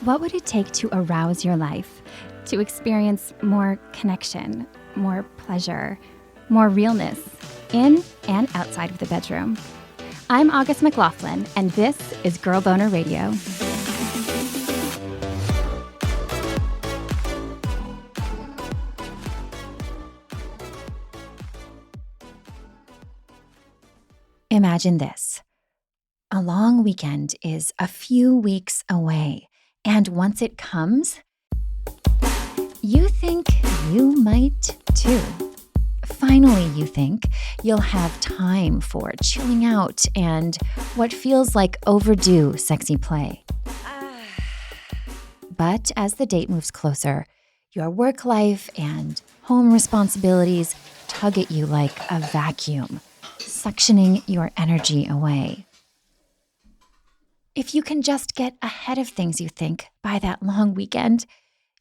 What would it take to arouse your life, to experience more connection, more pleasure, more realness in and outside of the bedroom? I'm August McLaughlin, and this is Girl Boner Radio. Imagine this. A long weekend is a few weeks away, and once it comes, you think you might too. Finally, you think you'll have time for chilling out and what feels like overdue sexy play. But as the date moves closer, your work life and home responsibilities tug at you like a vacuum, suctioning your energy away. If you can just get ahead of things, you think, by that long weekend,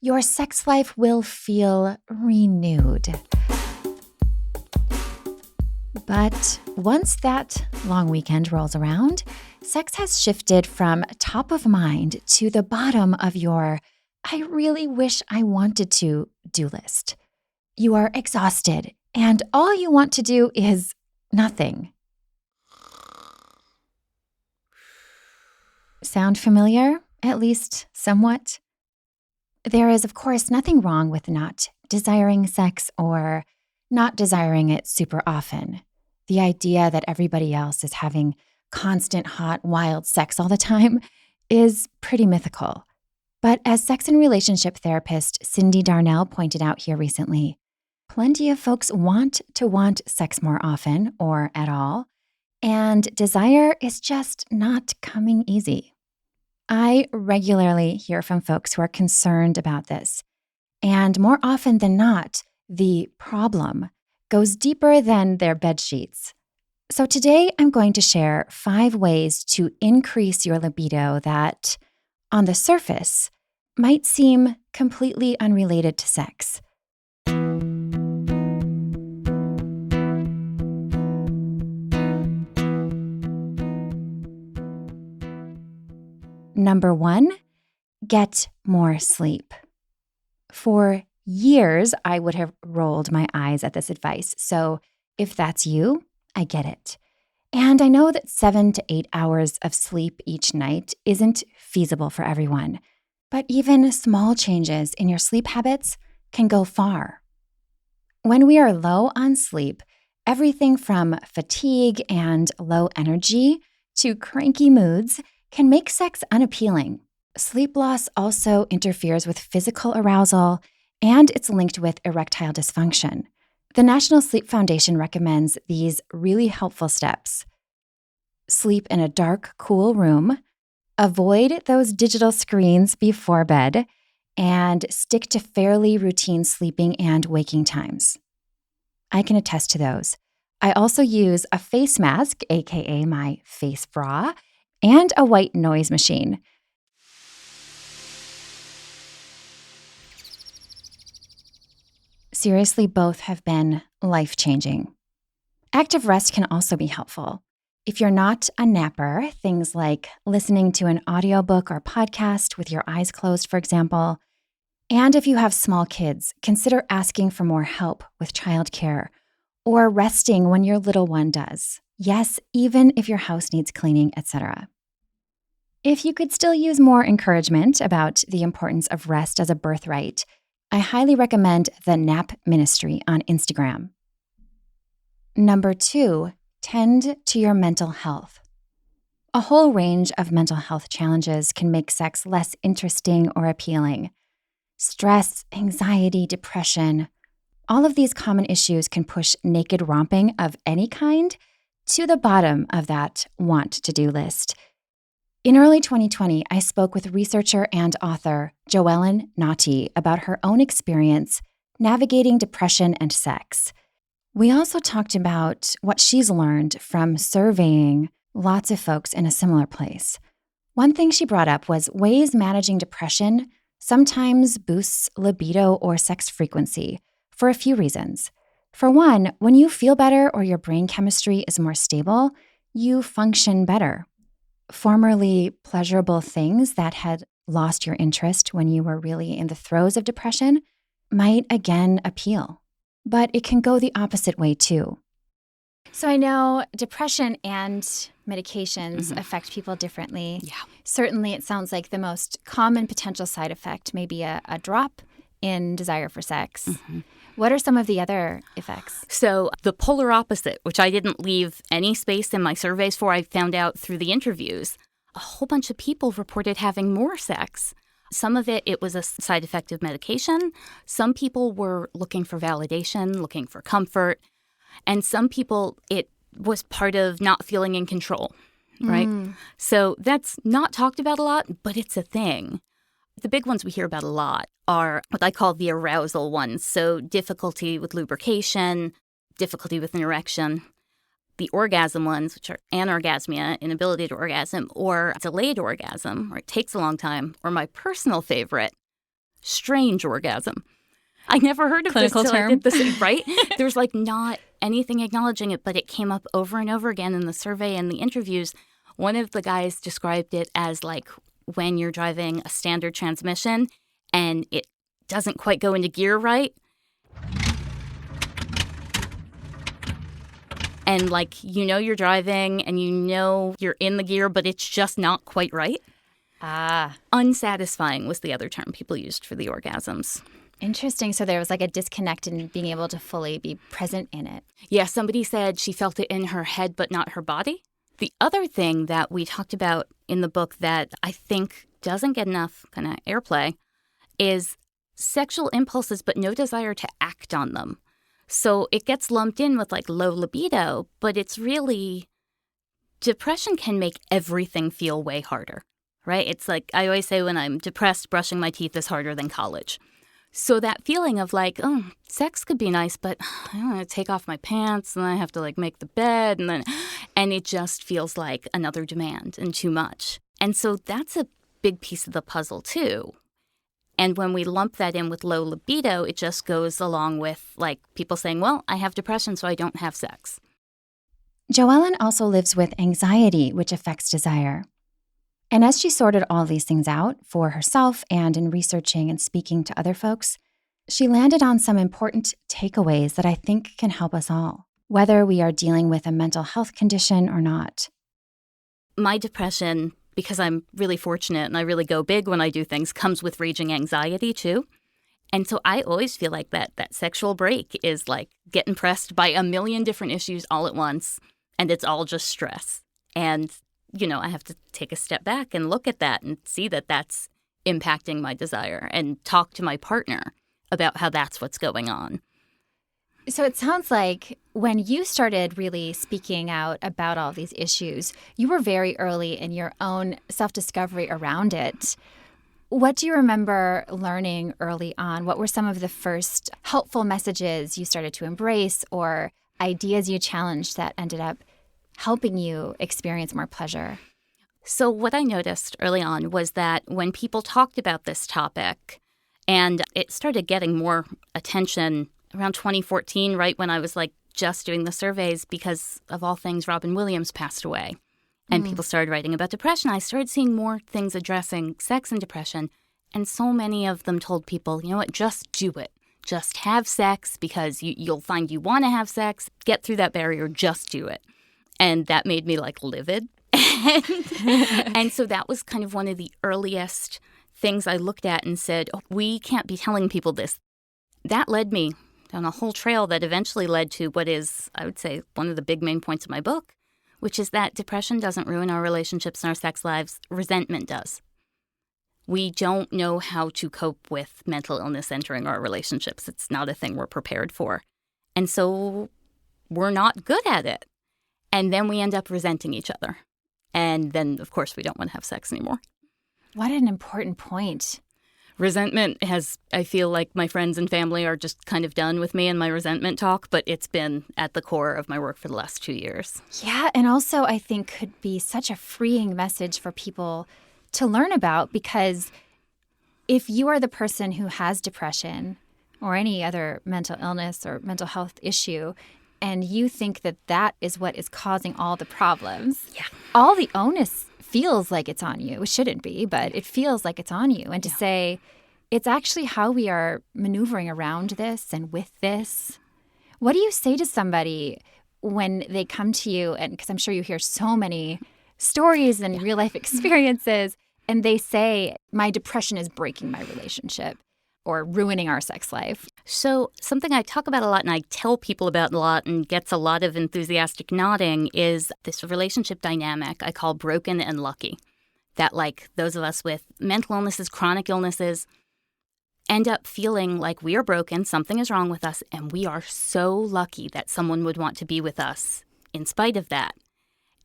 your sex life will feel renewed. But once that long weekend rolls around, sex has shifted from top of mind to the bottom of your I really wish I wanted to do list. You are exhausted, and all you want to do is nothing. Sound familiar? At least somewhat? There is, of course, nothing wrong with not desiring sex or not desiring it super often. The idea that everybody else is having constant, hot, wild sex all the time is pretty mythical. But as sex and relationship therapist Cindy Darnell pointed out here recently, plenty of folks want sex more often or at all, and desire is just not coming easy. I regularly hear from folks who are concerned about this, and more often than not, the problem goes deeper than their bed sheets. So today I'm going to share 5 ways to increase your libido that, on the surface, might seem completely unrelated to sex. Number 1, get more sleep. For years, I would have rolled my eyes at this advice. So if that's you, I get it. And I know that 7 to 8 hours of sleep each night isn't feasible for everyone. But even small changes in your sleep habits can go far. When we are low on sleep, everything from fatigue and low energy to cranky moods can make sex unappealing. Sleep loss also interferes with physical arousal, and it's linked with erectile dysfunction. The National Sleep Foundation recommends these really helpful steps. Sleep in a dark, cool room, avoid those digital screens before bed, and stick to fairly routine sleeping and waking times. I can attest to those. I also use a face mask, aka my face bra, and a white noise machine. Seriously, both have been life-changing. Active rest can also be helpful. If you're not a napper, things like listening to an audiobook or podcast with your eyes closed, for example. And if you have small kids, consider asking for more help with childcare or resting when your little one does. Yes, even if your house needs cleaning, etc. If you could still use more encouragement about the importance of rest as a birthright, I highly recommend the Nap Ministry on Instagram. Number 2, tend to your mental health. A whole range of mental health challenges can make sex less interesting or appealing. Stress, anxiety, depression, all of these common issues can push naked romping of any kind to the bottom of that want-to-do list. In early 2020, I spoke with researcher and author JoEllen Notte about her own experience navigating depression and sex. We also talked about what she's learned from surveying lots of folks in a similar place. One thing she brought up was ways managing depression sometimes boosts libido or sex frequency for a few reasons. For one, when you feel better or your brain chemistry is more stable, you function better. formerly pleasurable things that had lost your interest when you were really in the throes of depression might again appeal. But it can go the opposite way too. So I know depression and medications affect people differently. Yeah. Certainly, it sounds like the most common potential side effect may be a drop in desire for sex. What are some of the other effects? So the polar opposite, which I didn't leave any space in my surveys for, I found out through the interviews. A whole bunch of people reported having more sex. Some of it was a side effect of medication. Some people were looking for validation, looking for comfort. And some people, it was part of not feeling in control, right? So that's not talked about a lot, but it's a thing. The big ones we hear about a lot are what I call the arousal ones. So difficulty with lubrication, difficulty with an erection. The orgasm ones, which are anorgasmia, inability to orgasm, or delayed orgasm, or it takes a long time, or my personal favorite, strange orgasm. I never heard of Clinical this till term. I did this, right? There's not anything acknowledging it, but it came up over and over again in the survey and the interviews. One of the guys described it as when you're driving a standard transmission and it doesn't quite go into gear right. And you're driving and you're in the gear, but it's just not quite right. Unsatisfying was the other term people used for the orgasms. Interesting. So there was a disconnect in being able to fully be present in it. Yeah, somebody said she felt it in her head, but not her body. The other thing that we talked about in the book that I think doesn't get enough kind of airplay is sexual impulses, but no desire to act on them. So it gets lumped in with low libido, but it's really, depression can make everything feel way harder, right? It's I always say when I'm depressed, brushing my teeth is harder than college. So that feeling of sex could be nice, but I don't want to take off my pants and I have to make the bed and it just feels like another demand and too much. And so that's a big piece of the puzzle too. And when we lump that in with low libido, it just goes along with people saying, well, I have depression, so I don't have sex. JoEllen also lives with anxiety, which affects desire. And as she sorted all these things out for herself and in researching and speaking to other folks, she landed on some important takeaways that I think can help us all, whether we are dealing with a mental health condition or not. My depression, because I'm really fortunate and I really go big when I do things, comes with raging anxiety too. And so I always feel like that sexual break is getting pressed by a million different issues all at once, and it's all just stress. And I have to take a step back and look at that and see that that's impacting my desire and talk to my partner about how that's what's going on. So it sounds like when you started really speaking out about all these issues, you were very early in your own self-discovery around it. What do you remember learning early on? What were some of the first helpful messages you started to embrace or ideas you challenged that ended up helping you experience more pleasure? So what I noticed early on was that when people talked about this topic, and it started getting more attention around 2014, right when I was just doing the surveys because of all things, Robin Williams passed away. And people started writing about depression. I started seeing more things addressing sex and depression. And so many of them told people, you know what, just do it. Just have sex because you'll find you want to have sex. Get through that barrier, just do it. And that made me livid. And so that was kind of one of the earliest things I looked at and said, oh, we can't be telling people this. That led me down a whole trail that eventually led to what is, I would say, one of the big main points of my book, which is that depression doesn't ruin our relationships and our sex lives. Resentment does. We don't know how to cope with mental illness entering our relationships. It's not a thing we're prepared for. And so we're not good at it. And then we end up resenting each other. And then, of course, we don't want to have sex anymore. What an important point. Resentment has, I feel like my friends and family are just kind of done with me and my resentment talk, but it's been at the core of my work for the last 2 years. Yeah, and also I think could be such a freeing message for people to learn about, because if you are the person who has depression or any other mental illness or mental health issue, and you think that that is what is causing all the problems, all the onus feels like it's on you. It shouldn't be, but it feels like it's on you. And to say, it's actually how we are maneuvering around this and with this. What do you say to somebody when they come to you? And because I'm sure you hear so many stories and real life experiences, and they say, my depression is breaking my relationship or ruining our sex life. So something I talk about a lot and I tell people about a lot and gets a lot of enthusiastic nodding is this relationship dynamic I call broken and lucky. That like those of us with mental illnesses, chronic illnesses, end up feeling like we are broken, something is wrong with us, and we are so lucky that someone would want to be with us in spite of that.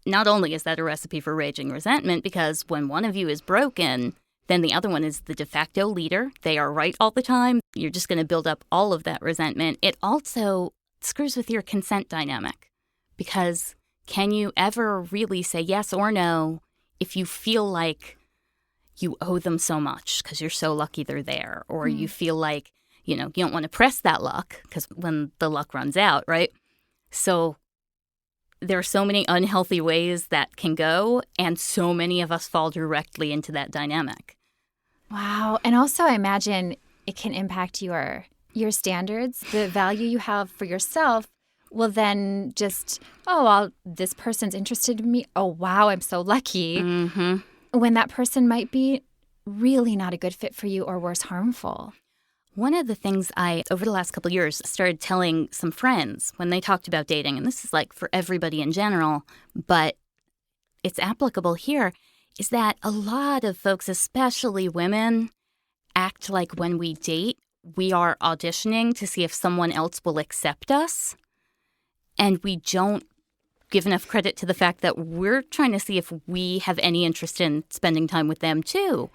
Not only is that a recipe for raging resentment, because when one of you is broken, then the other one is the de facto leader. They are right all the time. You're just going to build up all of that resentment. It also screws with your consent dynamic, because can you ever really say yes or no if you feel like you owe them so much because you're so lucky they're there, or you feel like, you don't want to press that luck because when the luck runs out, right? So there are so many unhealthy ways that can go, and so many of us fall directly into that dynamic. Wow. And also I imagine it can impact your standards, the value you have for yourself. Will then just, this person's interested in me. Oh, wow, I'm so lucky. Mm-hmm. When that person might be really not a good fit for you, or worse, harmful. One of the things I, over the last couple of years, started telling some friends when they talked about dating, and this is like for everybody in general, but it's applicable here, is that a lot of folks, especially women, act like when we date, we are auditioning to see if someone else will accept us. And we don't give enough credit to the fact that we're trying to see if we have any interest in spending time with them, too.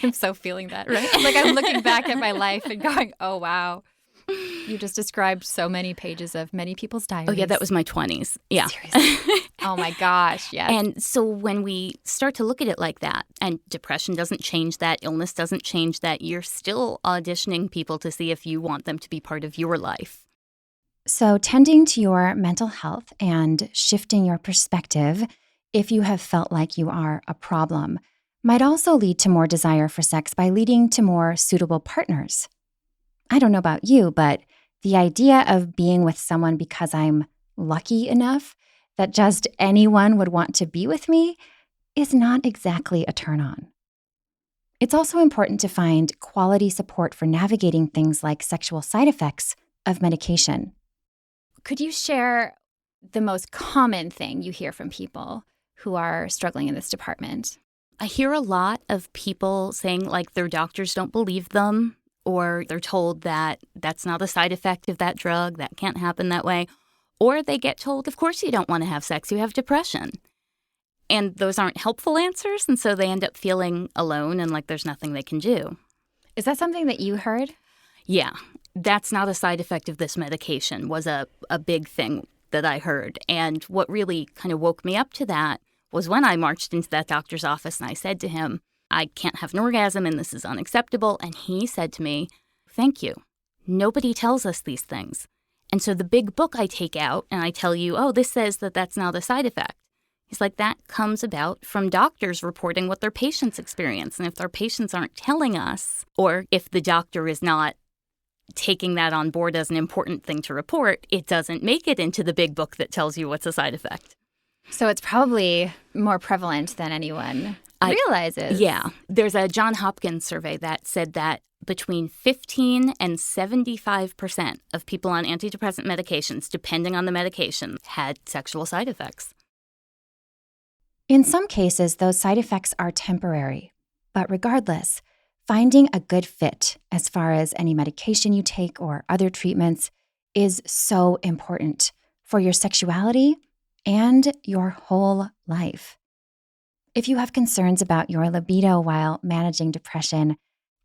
I'm so feeling that, right? Like I'm looking back at my life and going, oh, wow. You just described so many pages of many people's diaries. Oh, yeah, that was my 20s. Yeah. Seriously? Oh, my gosh, yes. And so when we start to look at it like that, and depression doesn't change that, illness doesn't change that, you're still auditioning people to see if you want them to be part of your life. So tending to your mental health and shifting your perspective, if you have felt like you are a problem, might also lead to more desire for sex by leading to more suitable partners. I don't know about you, but the idea of being with someone because I'm lucky enough that just anyone would want to be with me is not exactly a turn-on. It's also important to find quality support for navigating things like sexual side effects of medication. Could you share the most common thing you hear from people who are struggling in this department? I hear a lot of people saying like their doctors don't believe them, or they're told that that's not a side effect of that drug, that can't happen that way. Or they get told, of course you don't want to have sex, you have depression. And those aren't helpful answers, and so they end up feeling alone and like there's nothing they can do. Is that something that you heard? Yeah. That's not a side effect of this medication was a big thing that I heard. And what really kind of woke me up to that was when I marched into that doctor's office and I said to him, I can't have an orgasm and this is unacceptable. And he said to me, thank you. Nobody tells us these things. And so the big book I take out and I tell you, oh, this says that that's not a side effect. He's like, that comes about from doctors reporting what their patients experience. And if their patients aren't telling us, or if the doctor is not taking that on board as an important thing to report, it doesn't make it into the big book that tells you what's a side effect. So it's probably more prevalent than anyone realizes. Yeah. There's a Johns Hopkins survey that said that between 15 and 75% of people on antidepressant medications, depending on the medication, had sexual side effects. In some cases, those side effects are temporary. But regardless, finding a good fit as far as any medication you take or other treatments is so important for your sexuality and your whole life. If you have concerns about your libido while managing depression,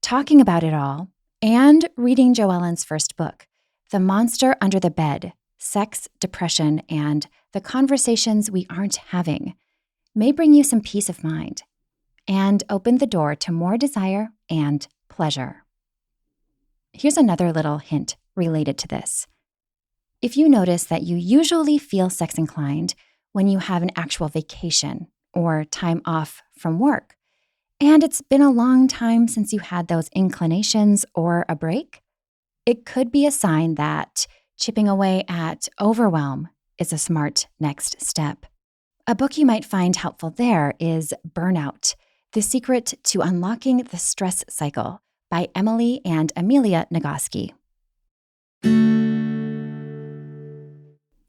talking about it all, and reading JoEllen's first book, The Monster Under the Bed, Sex, Depression, and the Conversations We Aren't Having, may bring you some peace of mind and open the door to more desire and pleasure. Here's another little hint related to this. If you notice that you usually feel sex inclined when you have an actual vacation or time off from work, and it's been a long time since you had those inclinations or a break, it could be a sign that chipping away at overwhelm is a smart next step. A book you might find helpful there is Burnout: The Secret to Unlocking the Stress Cycle by Emily and Amelia Nagoski.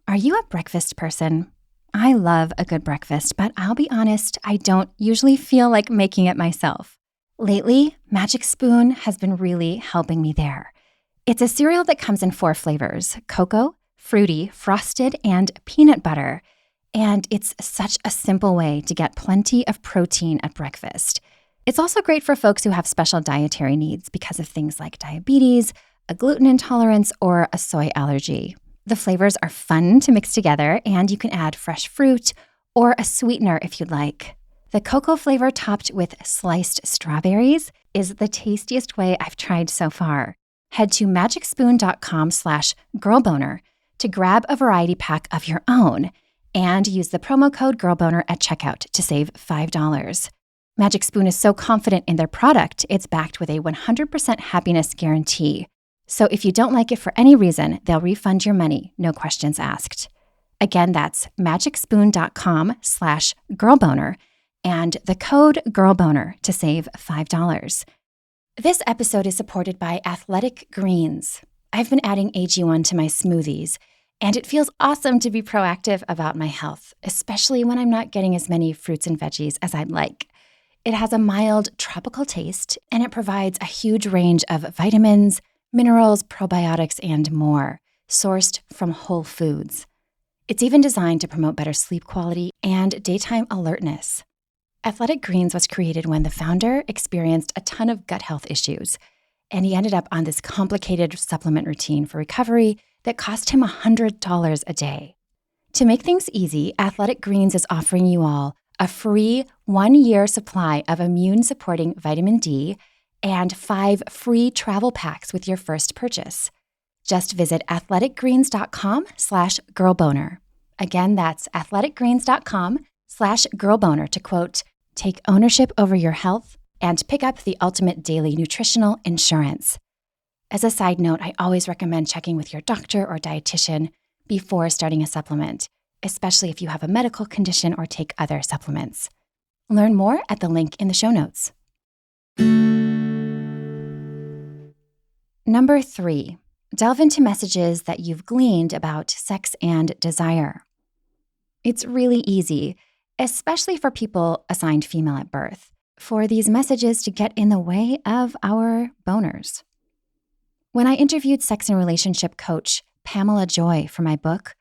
Are you a breakfast person? I love a good breakfast, but I'll be honest, I don't usually feel like making it myself. Lately, Magic Spoon has been really helping me there. It's a cereal that comes in 4 flavors: cocoa, fruity, frosted, and peanut butter. And it's such a simple way to get plenty of protein at breakfast. It's also great for folks who have special dietary needs because of things like diabetes, a gluten intolerance, or a soy allergy. The flavors are fun to mix together, and you can add fresh fruit or a sweetener if you'd like. The cocoa flavor topped with sliced strawberries is the tastiest way I've tried so far. Head to magicspoon.com/girlboner to grab a variety pack of your own and use the promo code girlboner at checkout to save $5. Magic Spoon is so confident in their product, it's backed with a 100% happiness guarantee. So if you don't like it for any reason, they'll refund your money, no questions asked. Again, that's magicspoon.com/girlboner and the code girlboner to save $5. This episode is supported by Athletic Greens. I've been adding AG1 to my smoothies, and it feels awesome to be proactive about my health, especially when I'm not getting as many fruits and veggies as I'd like. It has a mild tropical taste, and it provides a huge range of vitamins, minerals, probiotics, and more, sourced from whole foods. It's even designed to promote better sleep quality and daytime alertness. Athletic Greens was created when the founder experienced a ton of gut health issues, and he ended up on this complicated supplement routine for recovery that cost him $100 a day. To make things easy, Athletic Greens is offering you all a free 1-year supply of immune-supporting vitamin D and 5 free travel packs with your first purchase. Just visit athleticgreens.com/girlboner. Again, that's athleticgreens.com/girlboner to quote, take ownership over your health and pick up the ultimate daily nutritional insurance. As a side note, I always recommend checking with your doctor or dietitian before starting a supplement, especially if you have a medical condition or take other supplements. Learn more at the link in the show notes. Number 3, delve into messages that you've gleaned about sex and desire. It's really easy, especially for people assigned female at birth, for these messages to get in the way of our boners. When I interviewed sex and relationship coach Pamela Joy for my book,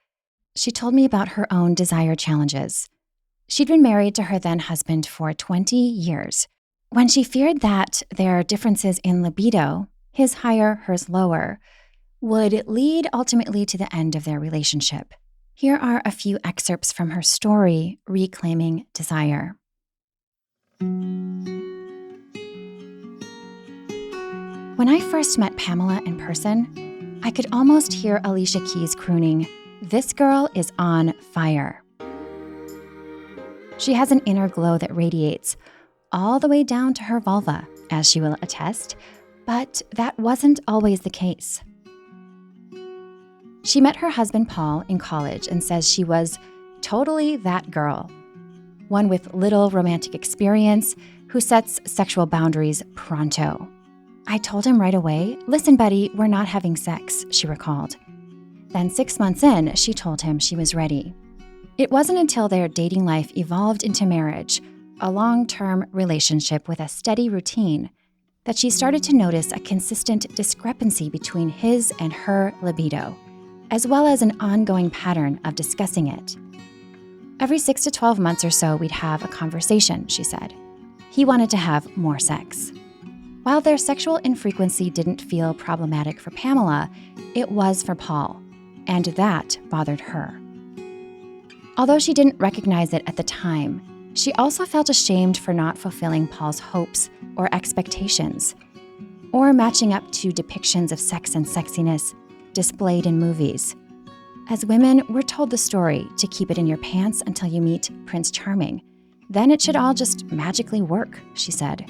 she told me about her own desire challenges. She'd been married to her then husband for 20 years. When she feared that their differences in libido, his higher, hers lower, would lead ultimately to the end of their relationship. Here are a few excerpts from her story, Reclaiming Desire. When I first met Pamela in person, I could almost hear Alicia Keys crooning, "This girl is on fire." She has an inner glow that radiates all the way down to her vulva, as she will attest, but that wasn't always the case. She met her husband Paul in college and says she was totally that girl, one with little romantic experience who sets sexual boundaries pronto. I told him right away, "Listen, buddy, we're not having sex," she recalled. Then 6 months in, she told him she was ready. It wasn't until their dating life evolved into marriage, a long-term relationship with a steady routine, that she started to notice a consistent discrepancy between his and her libido, as well as an ongoing pattern of discussing it. Every 6 to 12 months or so, we'd have a conversation, she said. He wanted to have more sex. While their sexual infrequency didn't feel problematic for Pamela, it was for Paul, and that bothered her. Although she didn't recognize it at the time, she also felt ashamed for not fulfilling Paul's hopes or expectations, or matching up to depictions of sex and sexiness displayed in movies. As women, we're told the story to keep it in your pants until you meet Prince Charming, Then it should all just magically work, she said.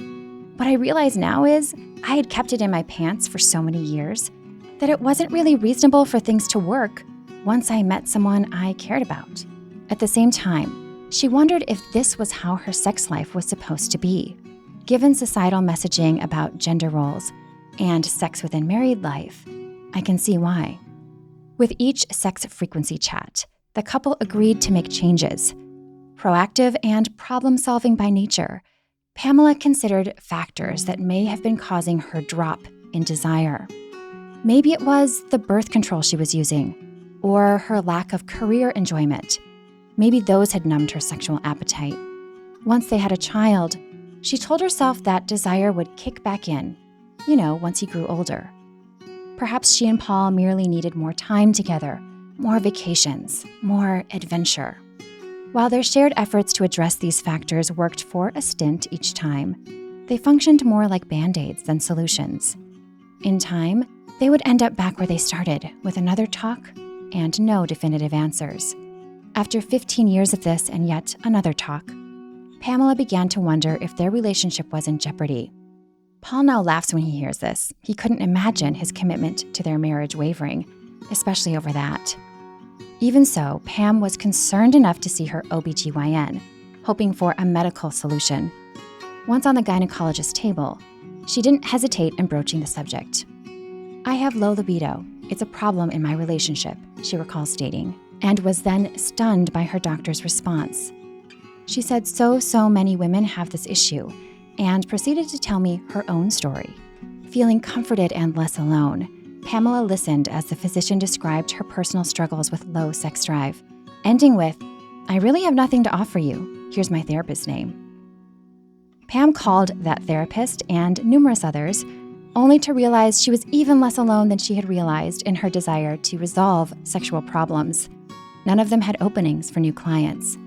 What I realize now is I had kept it in my pants for so many years that it wasn't really reasonable for things to work once I met someone I cared about. At the same time, she wondered if this was how her sex life was supposed to be. Given societal messaging about gender roles and sex within married life, I can see why. With each sex frequency chat, the couple agreed to make changes. Proactive and problem-solving by nature, Pamela considered factors that may have been causing her drop in desire. Maybe it was the birth control she was using, or her lack of career enjoyment. Maybe those had numbed her sexual appetite. Once they had a child, she told herself that desire would kick back in, once he grew older. Perhaps she and Paul merely needed more time together, more vacations, more adventure. While their shared efforts to address these factors worked for a stint each time, they functioned more like band-aids than solutions. In time, they would end up back where they started, with another talk and no definitive answers. After 15 years of this and yet another talk, Pamela began to wonder if their relationship was in jeopardy. Paul now laughs when he hears this. He couldn't imagine his commitment to their marriage wavering, especially over that. Even so, Pam was concerned enough to see her OBGYN, hoping for a medical solution. Once on the gynecologist's table, she didn't hesitate in broaching the subject. "I have low libido. It's a problem in my relationship," she recalls stating, and was then stunned by her doctor's response. She said so many women have this issue, and proceeded to tell me her own story. Feeling comforted and less alone, Pamela listened as the physician described her personal struggles with low sex drive, ending with, "I really have nothing to offer you. Here's my therapist's name." Pam called that therapist and numerous others, only to realize she was even less alone than she had realized in her desire to resolve sexual problems. None of them had openings for new clients.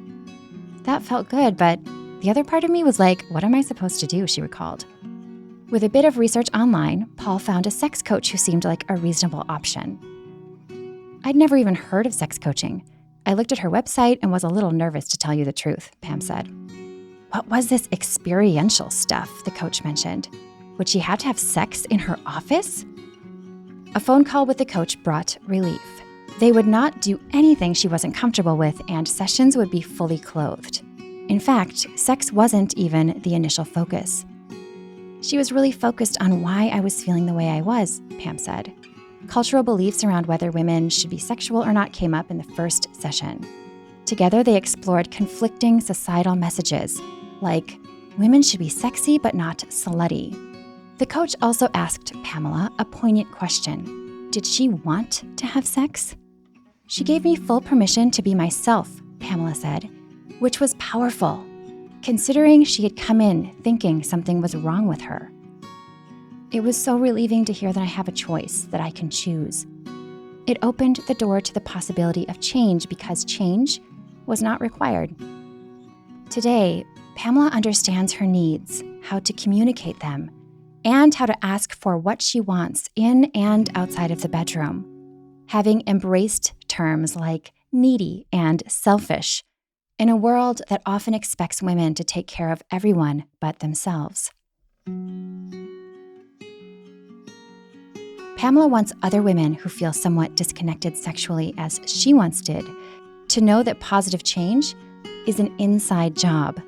That felt good, but the other part of me was like, what am I supposed to do, she recalled. With a bit of research online, Paul found a sex coach who seemed like a reasonable option. "I'd never even heard of sex coaching. I looked at her website and was a little nervous, to tell you the truth," Pam said. What was this experiential stuff the coach mentioned? Would she have to have sex in her office? A phone call with the coach brought relief. They would not do anything she wasn't comfortable with, and sessions would be fully clothed. In fact, sex wasn't even the initial focus. "She was really focused on why I was feeling the way I was," Pam said. Cultural beliefs around whether women should be sexual or not came up in the first session. Together, they explored conflicting societal messages, like women should be sexy but not slutty. The coach also asked Pamela a poignant question. Did she want to have sex? "She gave me full permission to be myself," Pamela said, which was powerful, considering she had come in thinking something was wrong with her. "It was so relieving to hear that I have a choice, that I can choose. It opened the door to the possibility of change because change was not required." Today, Pamela understands her needs, how to communicate them, and how to ask for what she wants in and outside of the bedroom. Having embraced terms like needy and selfish, in a world that often expects women to take care of everyone but themselves. Pamela wants other women who feel somewhat disconnected sexually as she once did to know that positive change is an inside job,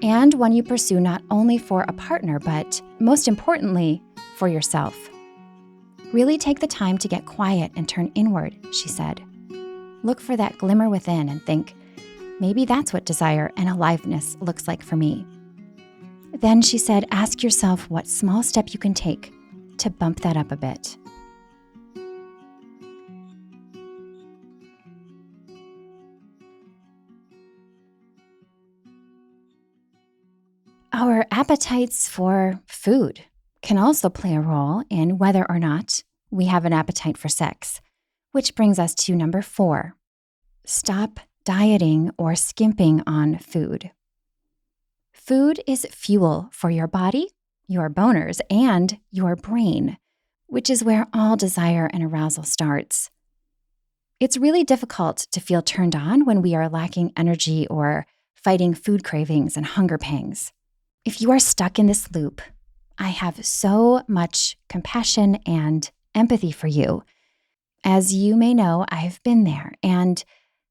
and one you pursue not only for a partner, but most importantly, for yourself. "Really take the time to get quiet and turn inward," she said. "Look for that glimmer within and think, maybe that's what desire and aliveness looks like for me." Then she said, ask yourself what small step you can take to bump that up a bit. Our appetites for food can also play a role in whether or not we have an appetite for sex, which brings us to number 4. Stop dieting or skimping on food. Food is fuel for your body, your boners, and your brain, which is where all desire and arousal starts. It's really difficult to feel turned on when we are lacking energy or fighting food cravings and hunger pangs. If you are stuck in this loop, I have so much compassion and empathy for you. As you may know, I've been there, and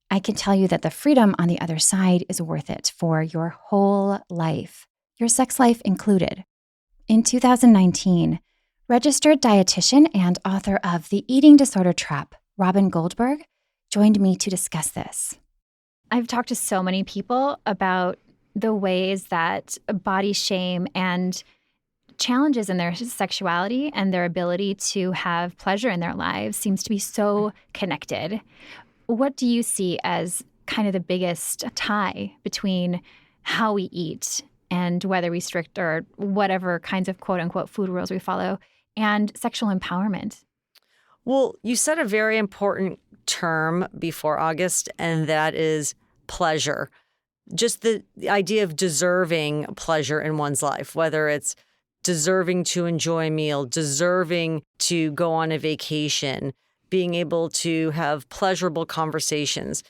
I can tell you that the freedom on the other side is worth it for your whole life, your sex life included. In 2019, registered dietitian and author of The Eating Disorder Trap, Robyn Goldberg, joined me to discuss this. I've talked to so many people about the ways that body shame and challenges in their sexuality and their ability to have pleasure in their lives seems to be so connected. What do you see as kind of the biggest tie between how we eat and whether we strict or whatever kinds of quote unquote food rules we follow and sexual empowerment? Well, you said a very important term before August, and that is pleasure. Just the idea of deserving pleasure in one's life, whether it's deserving to enjoy a meal, deserving to go on a vacation, being able to have pleasurable conversations.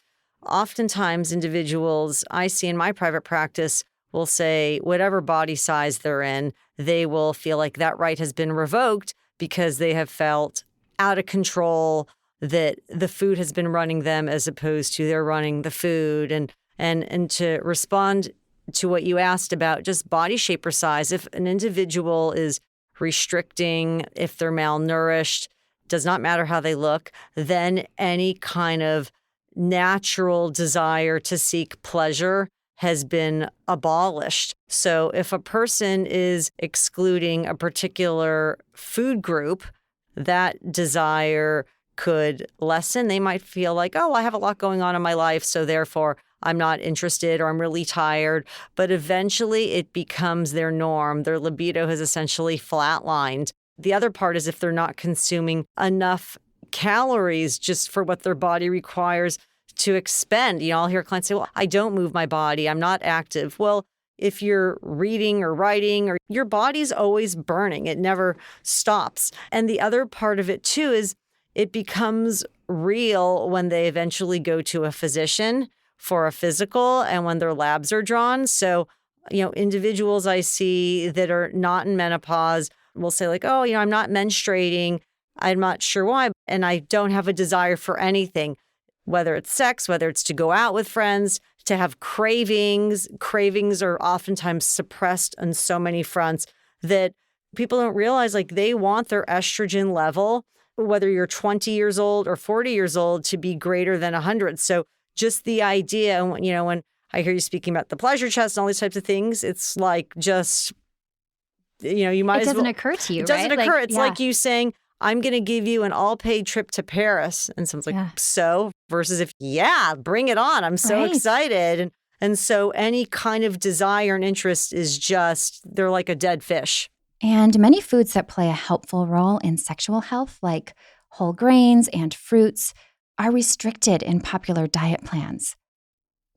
Oftentimes, individuals I see in my private practice will say whatever body size they're in, they will feel like that right has been revoked because they have felt out of control, that the food has been running them as opposed to they're running the food. And to respond to what you asked about just body shape or size, if an individual is restricting, if they're malnourished, does not matter how they look, then any kind of natural desire to seek pleasure has been abolished. So if a person is excluding a particular food group, that desire could lessen. They might feel like, oh, I have a lot going on in my life, so therefore I'm not interested or I'm really tired. But eventually it becomes their norm. Their libido has essentially flatlined. The other part is if they're not consuming enough calories just for what their body requires to expend. I'll hear clients say, well, I don't move my body. I'm not active. Well, if you're reading or writing, or your body's always burning, it never stops. And the other part of it too is it becomes real when they eventually go to a physician for a physical and when their labs are drawn. So, individuals I see that are not in menopause will say like, oh, I'm not menstruating. I'm not sure why. And I don't have a desire for anything, whether it's sex, whether it's to go out with friends, to have cravings. Cravings are oftentimes suppressed on so many fronts that people don't realize, like, they want their estrogen level, whether you're 20 years old or 40 years old, to be greater than 100. So just the idea, when I hear you speaking about the pleasure chest and all these types of things, it's like just, you might as well. It doesn't occur to you, It doesn't right? occur. It's like you saying, I'm going to give you an all-paid trip to Paris. And someone's like, so? Versus if, bring it on. I'm so excited. And so any kind of desire and interest is just, they're like a dead fish. And many foods that play a helpful role in sexual health, like whole grains and fruits, are restricted in popular diet plans.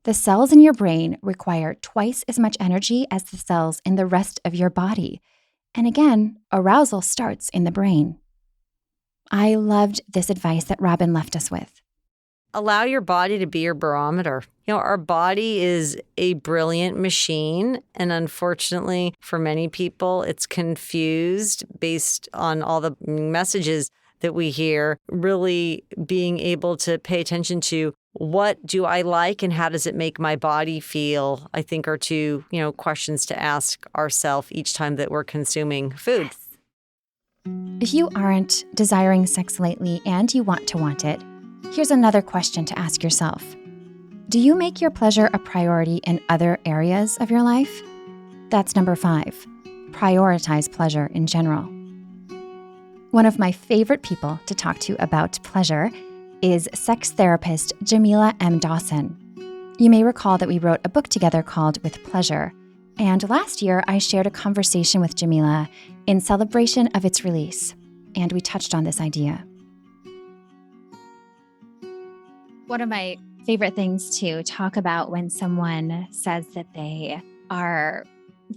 The cells in your brain require twice as much energy as the cells in the rest of your body. And again, arousal starts in the brain. I loved this advice that Robyn left us with. Allow your body to be your barometer. Our body is a brilliant machine. And unfortunately, for many people, it's confused based on all the messages that we hear. Really being able to pay attention to what do I like and how does it make my body feel, I think are two, questions to ask ourselves each time that we're consuming food. Yes. If you aren't desiring sex lately and you want it, here's another question to ask yourself. Do you make your pleasure a priority in other areas of your life? That's number 5. Prioritize pleasure in general. One of my favorite people to talk to about pleasure is sex therapist Jamila M. Dawson. You may recall that we wrote a book together called With Pleasure, and last year I shared a conversation with Jamila in celebration of its release, and we touched on this idea. One of my favorite things to talk about when someone says that they are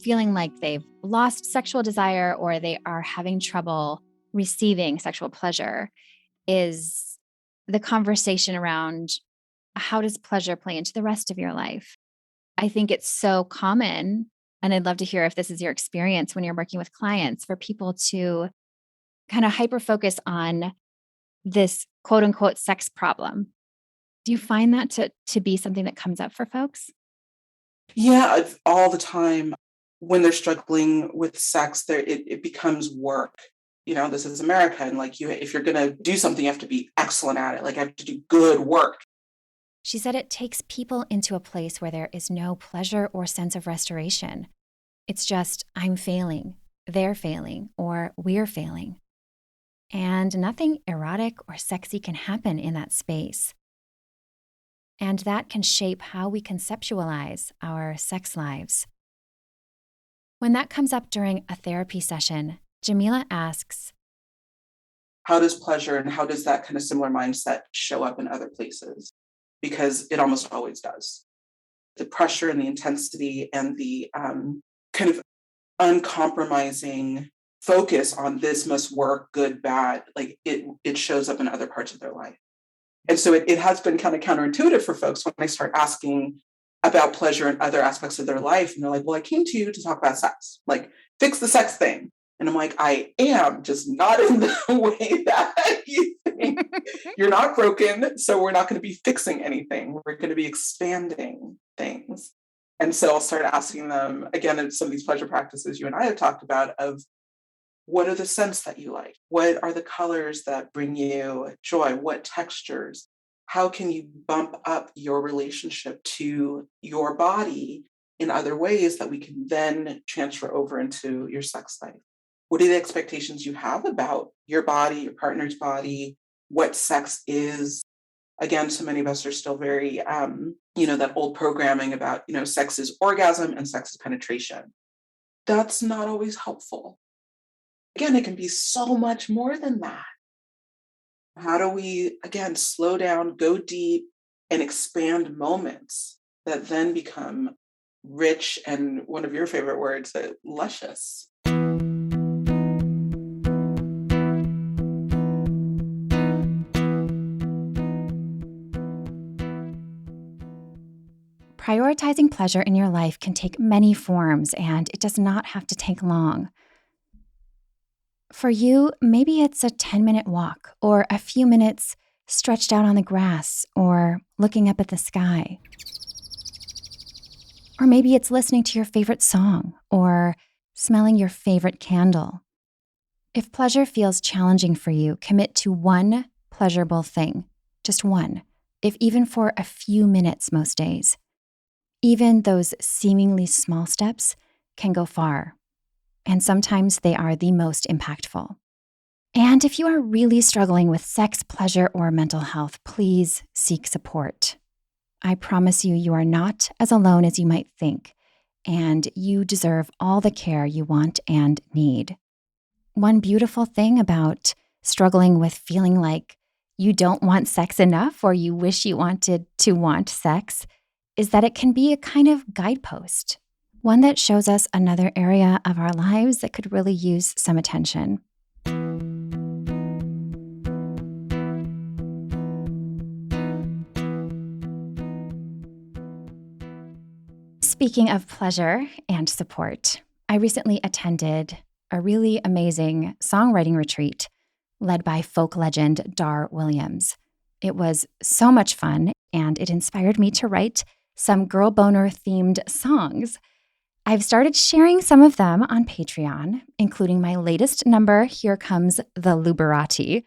feeling like they've lost sexual desire or they are having trouble receiving sexual pleasure is the conversation around how does pleasure play into the rest of your life? I think it's so common, and I'd love to hear if this is your experience when you're working with clients, for people to kind of hyper focus on this quote unquote sex problem. Do you find that to be something that comes up for folks? Yeah, all the time. When they're struggling with sex, it becomes work. This is America, and like if you're gonna do something, you have to be excellent at it. Like I have to do good work. She said it takes people into a place where there is no pleasure or sense of restoration. It's just, I'm failing, they're failing, or we're failing. And nothing erotic or sexy can happen in that space. And that can shape how we conceptualize our sex lives. When that comes up during a therapy session, Jamila asks, How does pleasure and how does that kind of similar mindset show up in other places? Because it almost always does. The pressure and the intensity and the kind of uncompromising focus on this must work, good, bad, like it shows up in other parts of their life. And so it has been kind of counterintuitive for folks when I start asking about pleasure and other aspects of their life. And they're like, well, I came to you to talk about sex, like fix the sex thing. And I'm like, I am, just not in the way that you think. You're not broken, so we're not going to be fixing anything. We're going to be expanding things. And so I'll start asking them, again, in some of these pleasure practices you and I have talked about, of what are the scents that you like? What are the colors that bring you joy? What textures? How can you bump up your relationship to your body in other ways that we can then transfer over into your sex life? What are the expectations you have about your body, your partner's body, what sex is? Again, so many of us are still very, that old programming about, sex is orgasm and sex is penetration. That's not always helpful. Again, it can be so much more than that. How do we, again, slow down, go deep, and expand moments that then become rich and, one of your favorite words, luscious? prioritizing pleasure in your life can take many forms, and it does not have to take long. For you, maybe it's a 10-minute walk or a few minutes stretched out on the grass or looking up at the sky. Or maybe it's listening to your favorite song or smelling your favorite candle. If pleasure feels challenging for you, commit to one pleasurable thing, just one, if even for a few minutes most days. Even those seemingly small steps can go far, and sometimes they are the most impactful. And if you are really struggling with sex, pleasure, or mental health, please seek support. I promise you, you are not as alone as you might think, and you deserve all the care you want and need. One beautiful thing about struggling with feeling like you don't want sex enough or you wish you wanted to want sex is that it can be a kind of guidepost, one that shows us another area of our lives that could really use some attention. Speaking of pleasure and support, I recently attended a really amazing songwriting retreat led by folk legend Dar Williams. It was so much fun, and it inspired me to write some girl boner themed songs. I've started sharing some of them on Patreon, including my latest number, Here Comes the Luberati.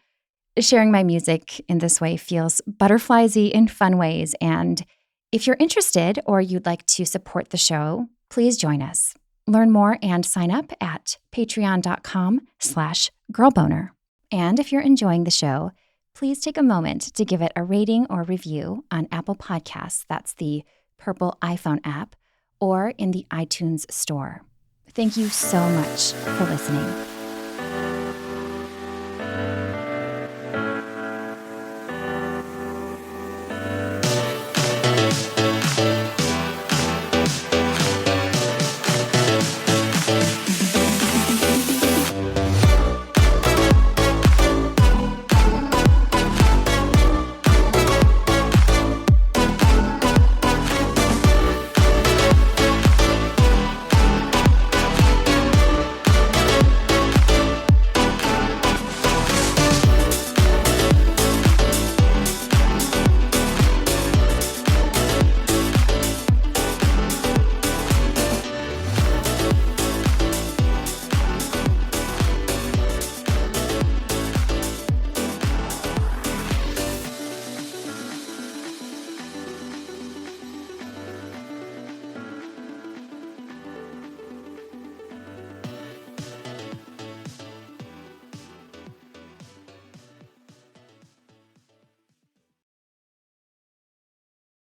Sharing my music in this way feels butterfliesy in fun ways, and if you're interested or you'd like to support the show, please join us. Learn more and sign up at patreon.com/girlboner. And if you're enjoying the show, please take a moment to give it a rating or review on Apple Podcasts. That's the purple iPhone app, or in the iTunes store. Thank you so much for listening.